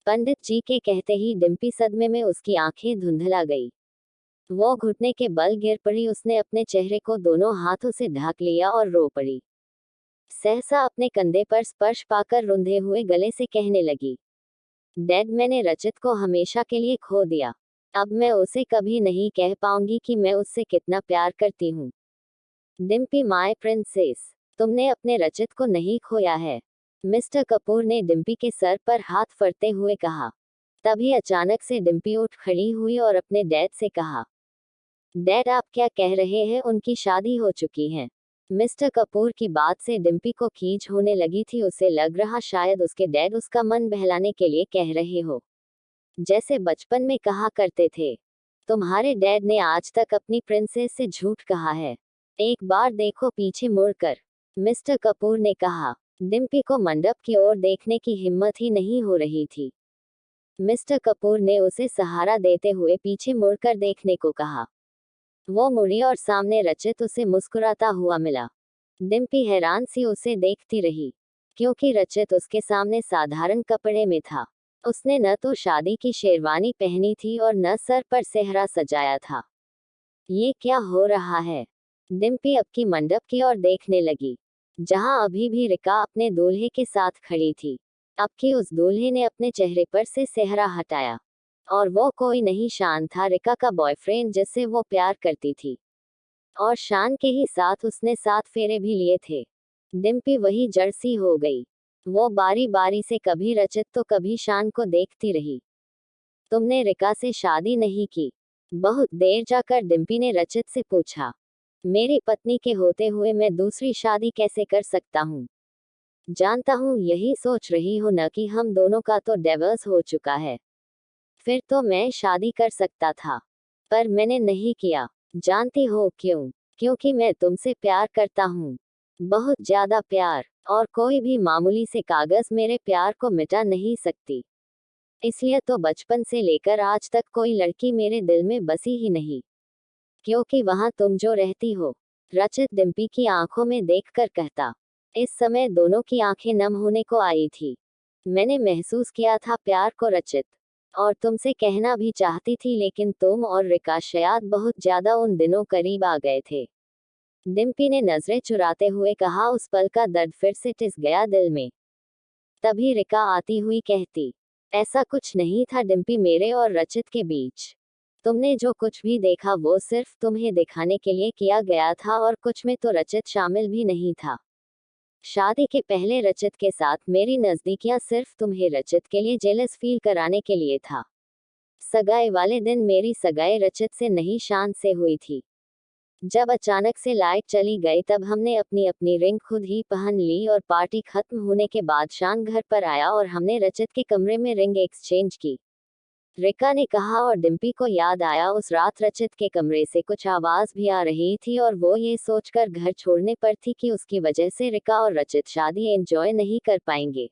पंडित जी के कहते ही डिम्पी सदमे में उसकी आंखें धुंधला गई। वो घुटने के बल गिर पड़ी। उसने अपने चेहरे को दोनों हाथों से ढक लिया और रो पड़ी। सहसा अपने कंधे पर स्पर्श पाकर रुंधे हुए गले से कहने लगी, डैड, मैंने रचित को हमेशा के लिए खो दिया। अब मैं उसे कभी नहीं कह पाऊंगी कि मैं उससे कितना प्यार करती हूँ। डिम्पी माय प्रिंसेस, तुमने अपने रचित को नहीं खोया है। मिस्टर कपूर ने डिम्पी के सर पर हाथ फरते हुए कहा। तभी अचानक से डिम्पी उठ खड़ी हुई और अपने डैड से कहा, डैड आप क्या कह रहे हैं, उनकी शादी हो चुकी है। मिस्टर कपूर की बात से डिम्पी को खींच होने लगी थी। उसे लग रहा शायद उसके डैड उसका मन बहलाने के लिए कह रहे हो, जैसे बचपन में कहा करते थे, तुम्हारे डैड ने आज तक अपनी प्रिंसेस से झूठ कहा है। एक बार देखो पीछे मुड़कर, मिस्टर कपूर ने कहा। डिम्पी को मंडप की ओर देखने की हिम्मत ही नहीं हो रही थी। मिस्टर कपूर ने उसे सहारा देते हुए पीछे मुड़कर देखने को कहा। वो मुड़ी और सामने रचित उसे मुस्कुराता हुआ मिला। डिम्पी हैरान सी उसे देखती रही, क्योंकि रचित उसके सामने साधारण कपड़े में था। उसने न तो शादी की शेरवानी पहनी थी और न सर पर सेहरा सजाया था। ये क्या हो रहा है? डिम्पी अब की मंडप की ओर देखने लगी, जहां अभी भी रिका अपने दूल्हे के साथ खड़ी थी। अब की उस दूल्हे ने अपने चेहरे पर से सेहरा हटाया, और वो कोई नहीं, शान था, रिका का बॉयफ्रेंड जिससे वो प्यार करती थी। और शान के ही साथ उसने 7 फेरे भी लिए थे। डिम्पी वही जर्सी हो गई। वो बारी बारी से कभी रचित तो कभी शान को देखती रही। तुमने रिका से शादी नहीं की? बहुत देर जाकर डिम्पी ने रचित से पूछा। मेरी पत्नी के होते हुए मैं दूसरी शादी कैसे कर सकता हूँ? जानता हूँ यही सोच रही हो न कि हम दोनों का तो डिवोर्स हो चुका है। फिर तो मैं शादी कर सकता था, पर मैंने नहीं किया। जानती हो क्यों? क्योंकि मैं तुमसे प्यार करता हूँ, बहुत ज्यादा प्यार, और कोई भी मामूली से कागज मेरे प्यार को मिटा नहीं सकती। इसलिए तो बचपन से लेकर आज तक कोई लड़की मेरे दिल में बसी ही नहीं, क्योंकि वहां तुम जो रहती हो। रचित डिम्पी की आंखों में देखकर कहता। इस समय दोनों की आंखें नम होने को आई थी। मैंने महसूस किया था प्यार को रचित, और तुमसे कहना भी चाहती थी, लेकिन तुम और रिका शायद बहुत ज्यादा उन दिनों करीब आ गए थे। डिम्पी ने नजरें चुराते हुए कहा। उस पल का दर्द फिर से टिस गया दिल में। तभी रिका आती हुई कहती, ऐसा कुछ नहीं था डिम्पी मेरे और रचित के बीच। तुमने जो कुछ भी देखा वो सिर्फ तुम्हें दिखाने के लिए किया गया था, और कुछ में तो रचित शामिल भी नहीं था। शादी के पहले रचित के साथ मेरी नजदीकियां सिर्फ तुम्हें रचित के लिए जेलस फील कराने के लिए था। सगाई वाले दिन मेरी सगाई रचित से नहीं, शान से हुई थी। जब अचानक से लाइट चली गई तब हमने अपनी अपनी रिंग खुद ही पहन ली, और पार्टी खत्म होने के बाद शान घर पर आया और हमने रचित के कमरे में रिंग एक्सचेंज की। रिका ने कहा, और डिम्पी को याद आया उस रात रचित के कमरे से कुछ आवाज भी आ रही थी, और वो ये सोचकर घर छोड़ने पर थी कि उसकी वजह से रिका और रचित शादी एंजॉय नहीं कर पाएंगे।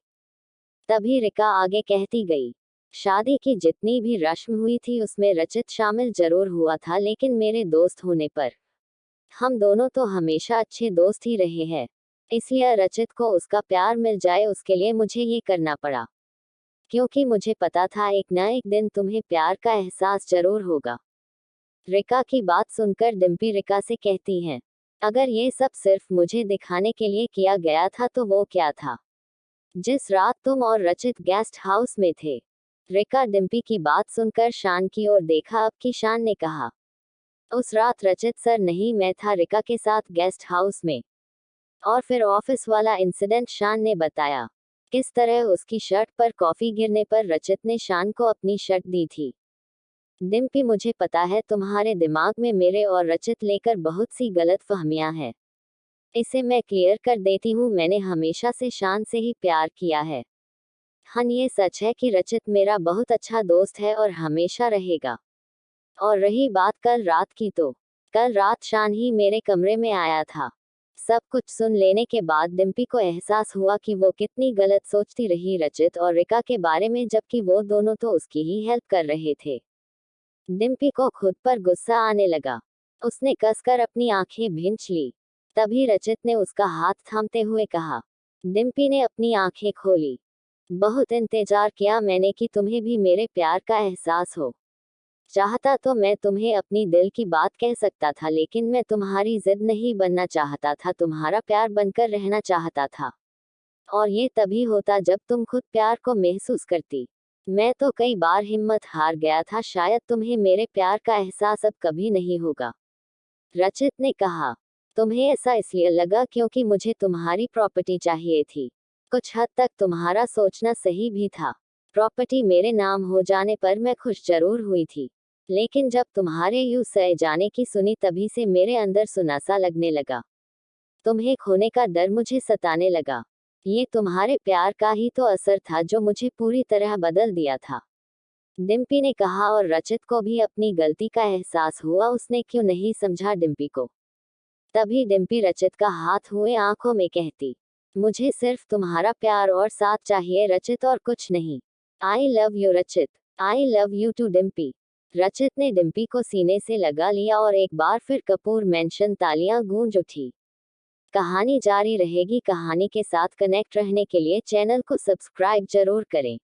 तभी रिका आगे कहती गई, शादी की जितनी भी रस्म हुई थी उसमें रचित शामिल जरूर हुआ था, लेकिन मेरे दोस्त होने पर हम दोनों तो हमेशा अच्छे दोस्त ही रहे हैं। इसलिए रचित को उसका प्यार मिल जाए उसके लिए मुझे ये करना पड़ा, क्योंकि मुझे पता था एक ना एक दिन तुम्हें प्यार का एहसास जरूर होगा। रिका की बात सुनकर डिम्पी रिका से कहती हैं, अगर ये सब सिर्फ मुझे दिखाने के लिए किया गया था तो वो क्या था जिस रात तुम और रचित गेस्ट हाउस में थे? रिका डिम्पी की बात सुनकर शान की ओर देखा। अब की शान ने कहा, उस रात रचित सर नहीं, मैं था रिका के साथ गेस्ट हाउस में। और फिर ऑफिस वाला इंसिडेंट शान ने बताया, किस तरह उसकी शर्ट पर कॉफी गिरने पर रचित ने शान को अपनी शर्ट दी थी। डिम्पी, मुझे पता है तुम्हारे दिमाग में मेरे और रचित लेकर बहुत सी गलत फहमियां हैं। इसे मैं क्लियर कर देती हूँ, मैंने हमेशा से शान से ही प्यार किया है। हाँ, ये सच है कि रचित मेरा बहुत अच्छा दोस्त है और हमेशा रहेगा। और रही बात कल रात की, तो कल रात शान ही मेरे कमरे में आया था। सब कुछ सुन लेने के बाद डिम्पी को एहसास हुआ कि वो कितनी गलत सोचती रही रचित और रिका के बारे में, जबकि वो दोनों तो उसकी ही हेल्प कर रहे थे। डिम्पी को खुद पर गुस्सा आने लगा। उसने कसकर अपनी आंखें भींच ली। तभी रचित ने उसका हाथ थामते हुए कहा। डिम्पी ने अपनी आंखें खोली। बहुत इंतजार किया मैंने कि तुम्हें भी मेरे प्यार का एहसास हो। चाहता तो मैं तुम्हें अपनी दिल की बात कह सकता था, लेकिन मैं तुम्हारी जिद नहीं बनना चाहता था, तुम्हारा प्यार बनकर रहना चाहता था। और ये तभी होता जब तुम खुद प्यार को महसूस करती। मैं तो कई बार हिम्मत हार गया था, शायद तुम्हें मेरे प्यार का एहसास अब कभी नहीं होगा। रचित ने कहा, तुम्हें ऐसा इसलिए लगा क्योंकि मुझे तुम्हारी प्रॉपर्टी चाहिए थी। कुछ हद तक तुम्हारा सोचना सही भी था। प्रॉपर्टी मेरे नाम हो जाने पर मैं खुश जरूर हुई थी, लेकिन जब तुम्हारे यूं सह जाने की सुनी तभी से मेरे अंदर सुनासा लगने लगा। तुम्हें खोने का डर मुझे सताने लगा। ये तुम्हारे प्यार का ही तो असर था जो मुझे पूरी तरह बदल दिया था। डिम्पी ने कहा, और रचित को भी अपनी गलती का एहसास हुआ, उसने क्यों नहीं समझा डिम्पी को। तभी डिम्पी रचित का हाथ हुए आंखों में कहती, मुझे सिर्फ तुम्हारा प्यार और साथ चाहिए रचित, और कुछ नहीं। आई love you Rachit. I love you too Dimpi. Rachit ने डिम्पी को सीने से लगा लिया और एक बार फिर कपूर मेंशन तालियां गूंज उठी। कहानी जारी रहेगी। कहानी के साथ कनेक्ट रहने के लिए चैनल को सब्सक्राइब जरूर करें।